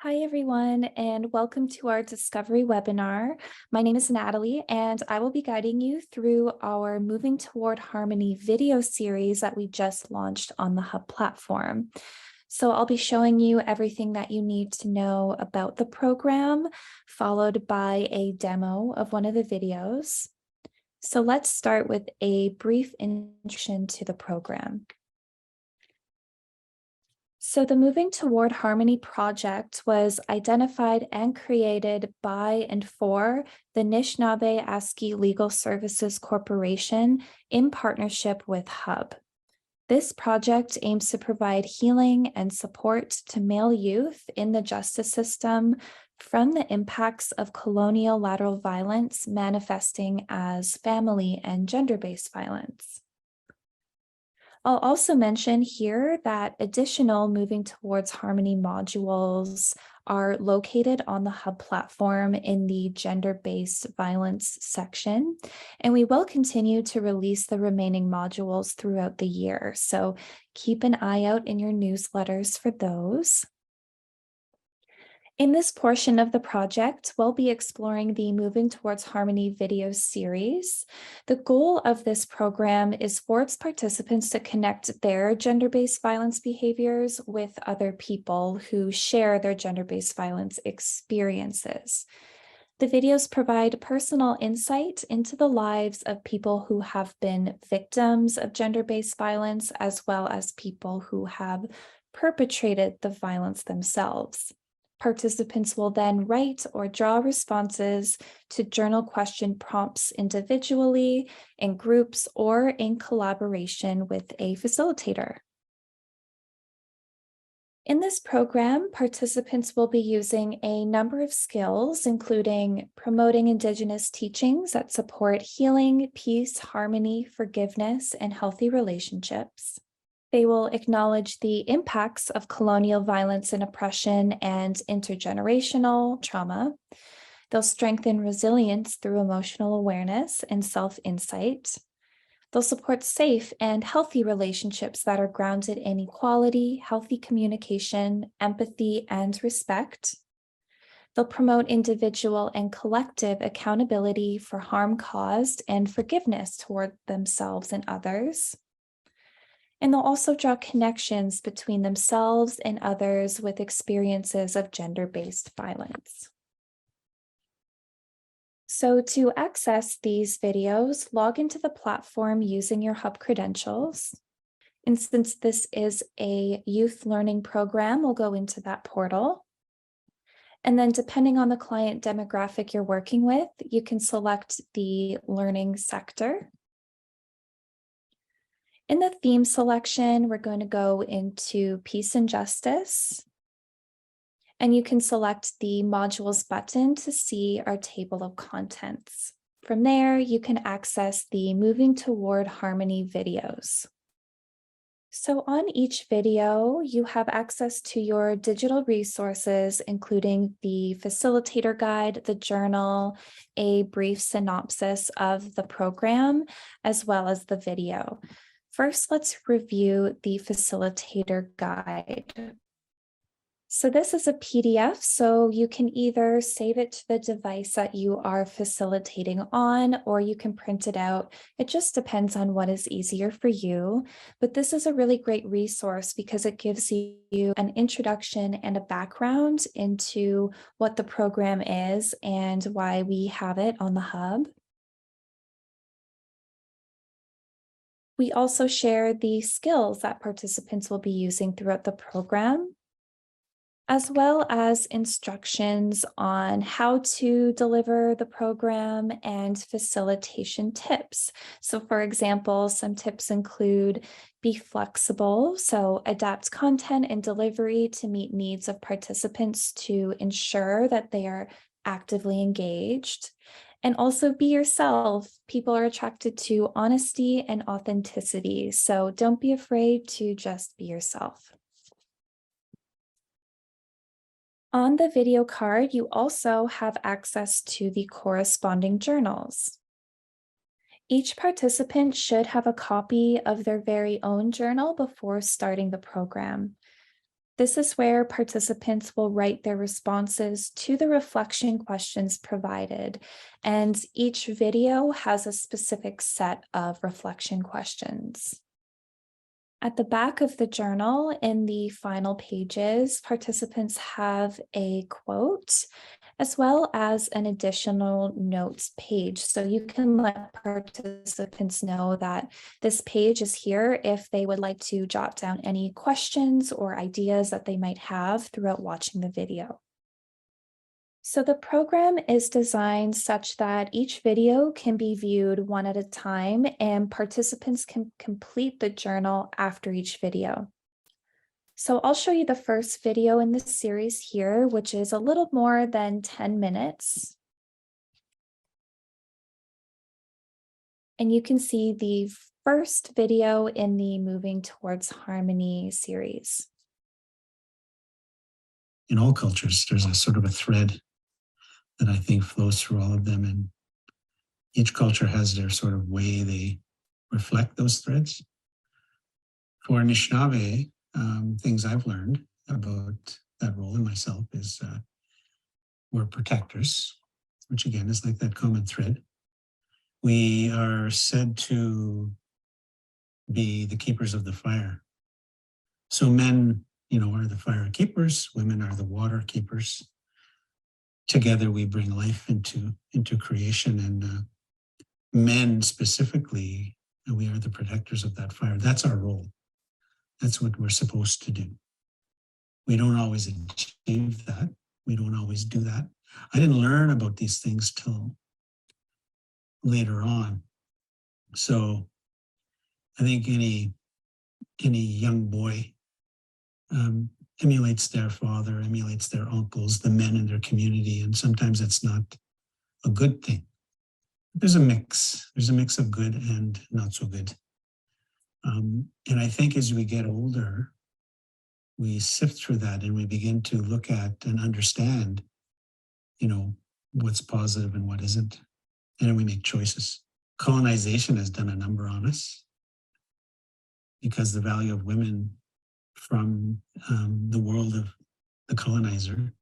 Hi, everyone, and welcome to our Discovery webinar. My name is Natalie, and I will be guiding you through our Moving Toward Harmony video series that we just launched on the Hub platform. So I'll be showing you everything that you need to know about the program, followed by a demo of one of the videos. So let's start with a brief introduction to the program. So the Moving Toward Harmony project was identified and created by and for the Anishinaabe Legal Services Corporation in partnership with Hub. This project aims to provide healing and support to male youth in the justice system from the impacts of colonial lateral violence manifesting as family and gender-based violence. I'll also mention here that additional Moving Towards Harmony modules are located on the Hub platform in the gender-based violence section, and we will continue to release the remaining modules throughout the year. So keep an eye out in your newsletters for those. In this portion of the project, we'll be exploring the Moving Towards Harmony video series. The goal of this program is for its participants to connect their gender-based violence behaviors with other people who share their gender-based violence experiences. The videos provide personal insight into the lives of people who have been victims of gender-based violence, as well as people who have perpetrated the violence themselves. Participants will then write or draw responses to journal question prompts individually, in groups, or in collaboration with a facilitator. In this program, participants will be using a number of skills, including promoting Indigenous teachings that support healing, peace, harmony, forgiveness, and healthy relationships. They will acknowledge the impacts of colonial violence and oppression and intergenerational trauma. They'll strengthen resilience through emotional awareness and self-insight. They'll support safe and healthy relationships that are grounded in equality, healthy communication, empathy, and respect. They'll promote individual and collective accountability for harm caused and forgiveness toward themselves and others. And they'll also draw connections between themselves and others with experiences of gender-based violence. So to access these videos, log into the platform using your Hub credentials. And since this is a youth learning program, we'll go into that portal. And then depending on the client demographic you're working with, you can select the learning sector. In the theme selection, we're going to go into Peace and Justice. And you can select the Modules button to see our table of contents. From there, you can access the Moving Toward Harmony videos. So on each video, you have access to your digital resources, including the facilitator guide, the journal, a brief synopsis of the program, as well as the video. First, let's review the facilitator guide. So this is a PDF, so you can either save it to the device that you are facilitating on, or you can print it out. It just depends on what is easier for you. But this is a really great resource because it gives you an introduction and a background into what the program is and why we have it on the Hub. We also share the skills that participants will be using throughout the program, as well as instructions on how to deliver the program and facilitation tips. So for example, some tips include be flexible, so adapt content and delivery to meet needs of participants to ensure that they are actively engaged. And also be yourself. People are attracted to honesty and authenticity, so don't be afraid to just be yourself. On the video card, you also have access to the corresponding journals. Each participant should have a copy of their very own journal before starting the program. This is where participants will write their responses to the reflection questions provided, and each video has a specific set of reflection questions. At the back of the journal, in the final pages, participants have a quote as well as an additional notes page. So you can let participants know that this page is here if they would like to jot down any questions or ideas that they might have throughout watching the video. So the program is designed such that each video can be viewed one at a time and participants can complete the journal after each video. So I'll show you the first video in this series here, which is a little more than 10 minutes. And you can see the first video in the Moving Towards Harmony series. In all cultures, there's a sort of a thread that I think flows through all of them. And each culture has their sort of way they reflect those threads. For Anishinaabe, things I've learned about that role in myself is we're protectors, which again is like that common thread. We are said to be the keepers of the fire. So men, are the fire keepers, women are the water keepers. Together we bring life into creation, and men specifically, we are the protectors of that fire. That's our role. That's what we're supposed to do. We don't always achieve that. We don't always do that. I didn't learn about these things till later on. So I think any young boy emulates their father, emulates their uncles, the men in their community, and sometimes it's not a good thing. There's a mix. There's a mix of good and not so good. And I think as we get older, we sift through that and we begin to look at and understand, what's positive and what isn't. And then we make choices. Colonization has done a number on us because the value of women from the world of the colonizer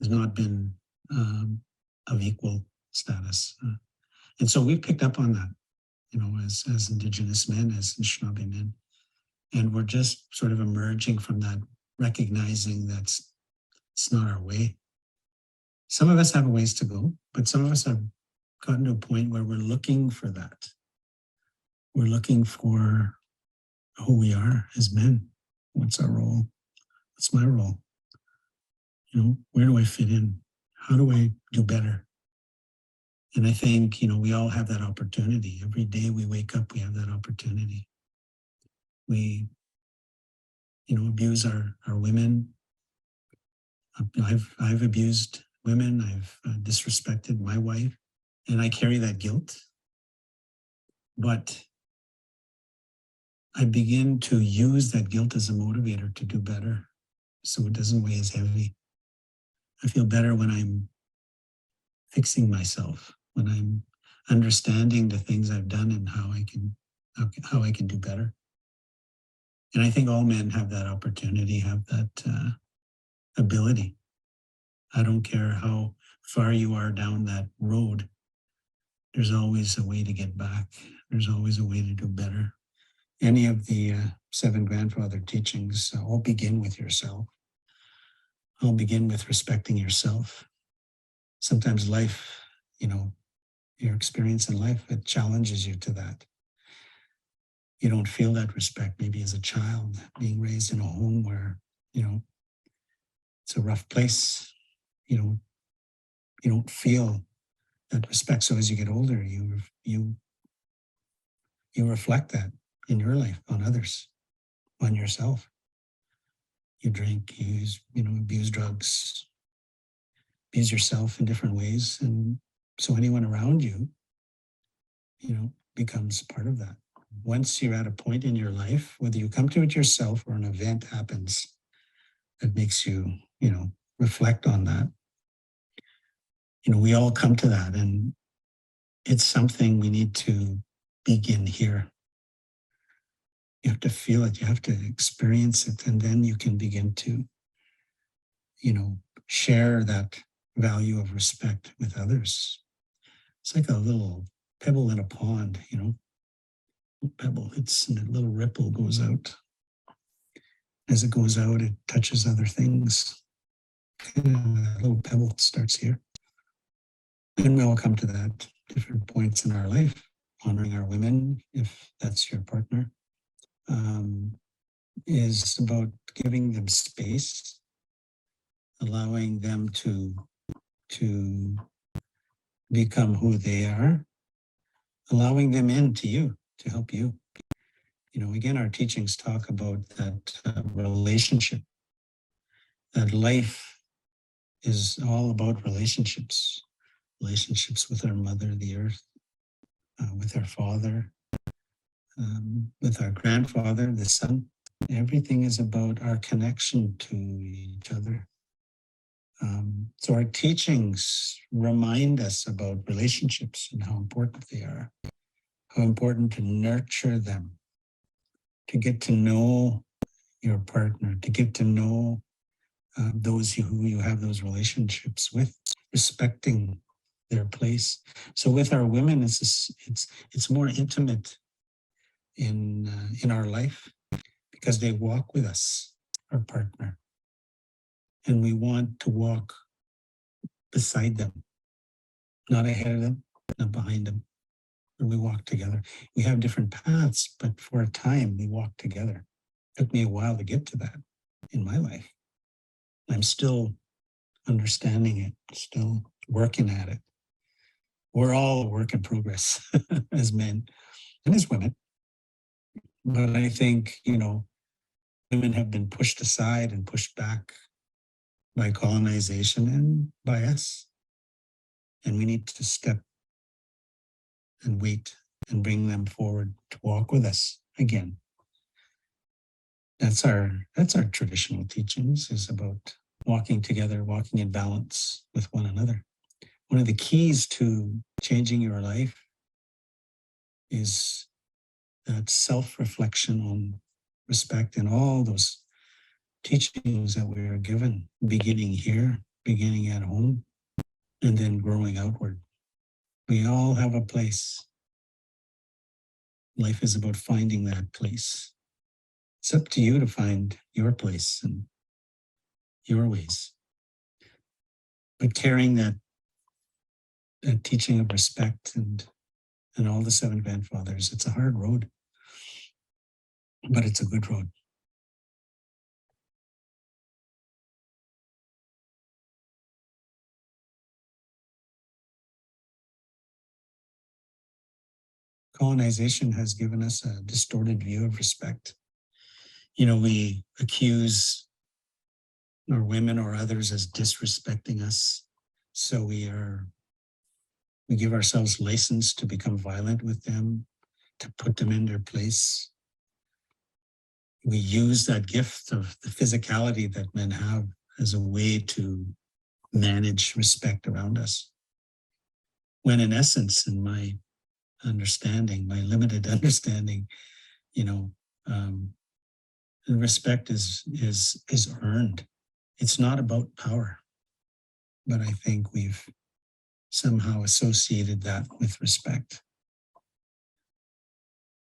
has not been of equal status. And so we've picked up on that, as Indigenous men, as Anishinaabe men. And we're just sort of emerging from that, recognizing that it's not our way. Some of us have a ways to go, but some of us have gotten to a point where we're looking for that. We're looking for who we are as men. What's our role? What's my role? Where do I fit in? How do I do better? And I think, we all have that opportunity. Every day we wake up, we have that opportunity. We, abuse our women. I've abused women. I've disrespected my wife, and I carry that guilt. But I begin to use that guilt as a motivator to do better, so it doesn't weigh as heavy. I feel better when I'm fixing myself, when I'm understanding the things I've done and how I can do better. And I think all men have that opportunity, have that ability. I don't care how far you are down that road. There's always a way to get back. There's always a way to do better. Any of the 7 grandfather teachings all begin with yourself. All begin with respecting yourself. Sometimes life, your experience in life, it challenges you to that. You don't feel that respect, maybe as a child, being raised in a home where, it's a rough place. You don't feel that respect. So as you get older, you reflect that in your life on others, on yourself. You drink, you use, abuse drugs, abuse yourself in different ways. And so anyone around you, becomes part of that. Once you're at a point in your life, whether you come to it yourself or an event happens that makes you, reflect on that, we all come to that. And it's something we need to begin here. You have to feel it, you have to experience it, and then you can begin to, share that value of respect with others. It's like a little pebble in a pond, pebble hits and a little ripple goes out. As it goes out, it touches other things. A little pebble starts here. And we all come to that different points in our life, honoring our women, if that's your partner, is about giving them space, allowing them to become who they are, allowing them into you to help you. Again, our teachings talk about that relationship, that life is all about relationships with our mother, the earth, with our father, with our grandfather, the sun. Everything is about our connection to each other. So our teachings remind us about relationships and how important they are, how important to nurture them, to get to know your partner, to get to know those who you have those relationships with, respecting their place. So with our women, it's more intimate in our life because they walk with us, our partner, and we want to walk beside them, not ahead of them, not behind them. But we walk together. We have different paths, but for a time we walk together. It took me a while to get to that in my life. I'm still understanding it, still working at it. We're all a work in progress as men and as women. But I think, women have been pushed aside and pushed back by colonization and by us. And we need to step and wait and bring them forward to walk with us again. That's our traditional teachings, is about walking together, walking in balance with one another. One of the keys to changing your life is that self-reflection on respect and all those teachings that we are given, beginning here, beginning at home, and then growing outward. We all have a place. Life is about finding that place. It's up to you to find your place and your ways. But carrying that teaching of respect and all the seven grandfathers, it's a hard road, but it's a good road. Colonization has given us a distorted view of respect. We accuse our women or others as disrespecting us. So we give ourselves license to become violent with them, to put them in their place. We use that gift of the physicality that men have as a way to manage respect around us. When in essence, in my understanding, my limited understanding, respect is earned. It's not about power, but I think we've somehow associated that with respect.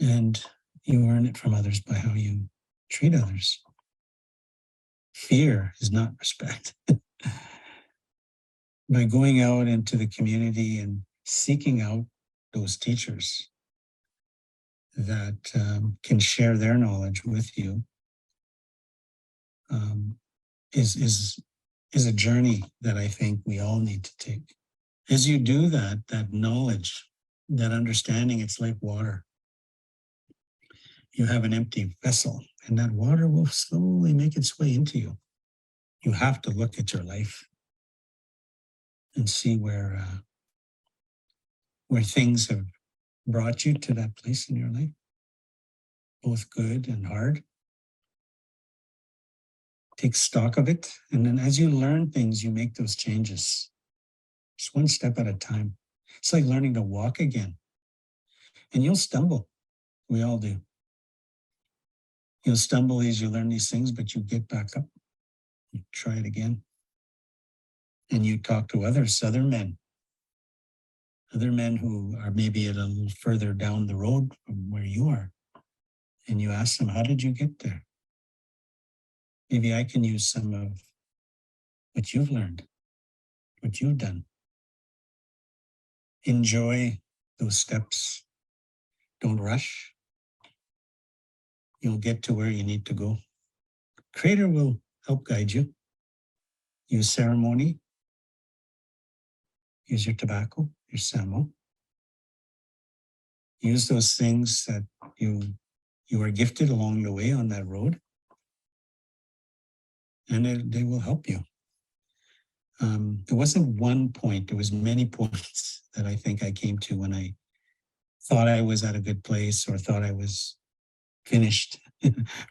And you earn it from others by how you treat others. Fear is not respect. By going out into the community and seeking out those teachers that can share their knowledge with you is a journey that I think we all need to take. As you do that knowledge, that understanding, it's like water. You have an empty vessel, and that water will slowly make its way into you. You have to look at your life and see where things have brought you to that place in your life, both good and hard. Take stock of it, and then as you learn things, you make those changes. Just one step at a time. It's like learning to walk again. And you'll stumble. We all do. You'll stumble as you learn these things, but you get back up, you try it again. And you talk to other men who are maybe a little further down the road from where you are. And you ask them, how did you get there? Maybe I can use some of what you've learned, what you've done. Enjoy those steps. Don't rush. You'll get to where you need to go. Creator will help guide you. Use ceremony. Use your tobacco, your samo. Use those things that you are gifted along the way on that road. And they will help you. There wasn't one point, there was many points that I think I came to when I thought I was at a good place or thought I was finished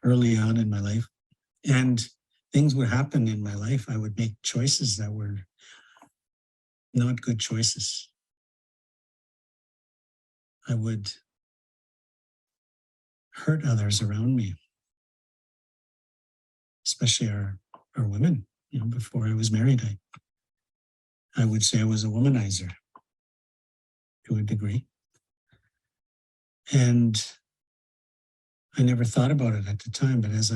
early on in my life. And things would happen in my life. I would make choices that were not good choices. I would hurt others around me, especially our women. You know, before I was married, I would say I was a womanizer to a degree. And I never thought about it at the time, but as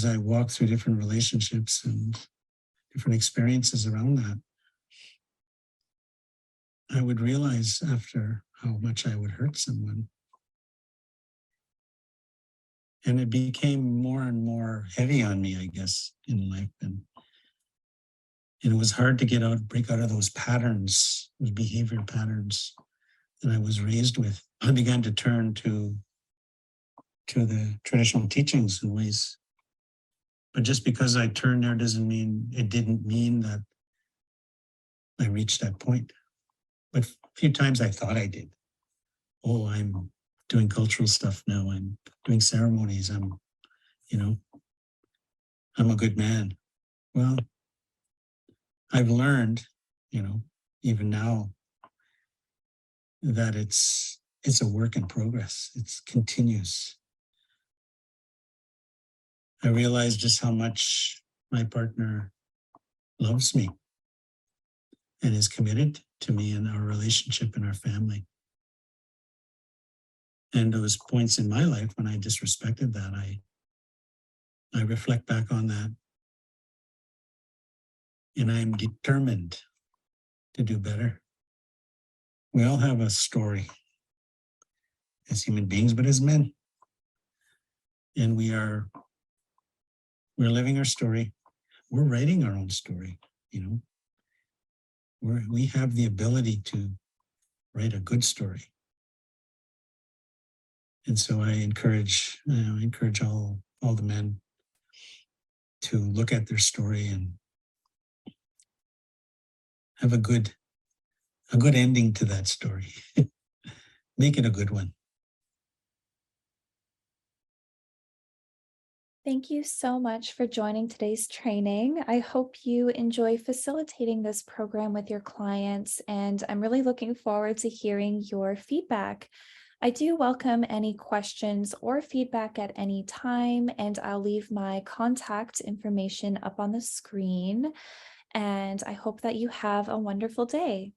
I walked through different relationships and different experiences around that, I would realize after how much I would hurt someone. And it became more and more heavy on me, I guess, in life. And it was hard to break out of those patterns, those behavior patterns that I was raised with. I began to turn to the traditional teachings and ways. But just because I turned there didn't mean that I reached that point. But a few times I thought I did. Oh, I'm doing cultural stuff now. I'm doing ceremonies. I'm a good man. Well, I've learned, even now, that it's a work in progress. It's continuous. I realized just how much my partner loves me and is committed to me in our relationship and our family. And those points in my life when I disrespected that, I reflect back on that, and I'm determined to do better. We all have a story as human beings, but as men. And we're living our story. We're writing our own story, we have the ability to write a good story. And so I encourage all the men to look at their story and have a good ending to that story. Make it a good one. Thank you so much for joining today's training. I hope you enjoy facilitating this program with your clients, and I'm really looking forward to hearing your feedback. I do welcome any questions or feedback at any time, and I'll leave my contact information up on the screen. And I hope that you have a wonderful day.